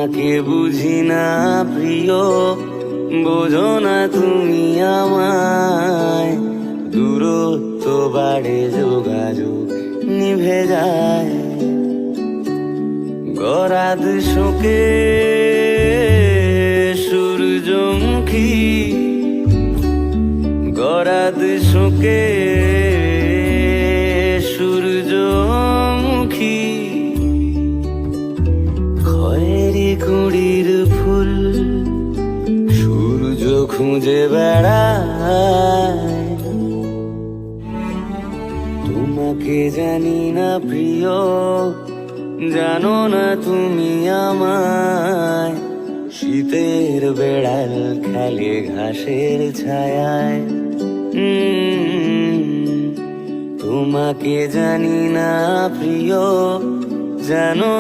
তোমাকে বুঝি না প্রিয়, বোঝো না তুমি আমায়। দূরত্ব বাড়ে, যোগাযোগ নিভে যায়। গরাদ শোকে সূর্যমুখী, গরাদ শোকে সূর্যমুখী। খয়েরি কুড়ির ফুল সূর্য খুঁজে বেড়ায়। তোমাকে জানি না প্রিয়, জানো না তুমি আমায়। শীতের বেড়াল খেলে ঘাসের ছায়ায়। তোমাকে জানি না প্রিয়, জানো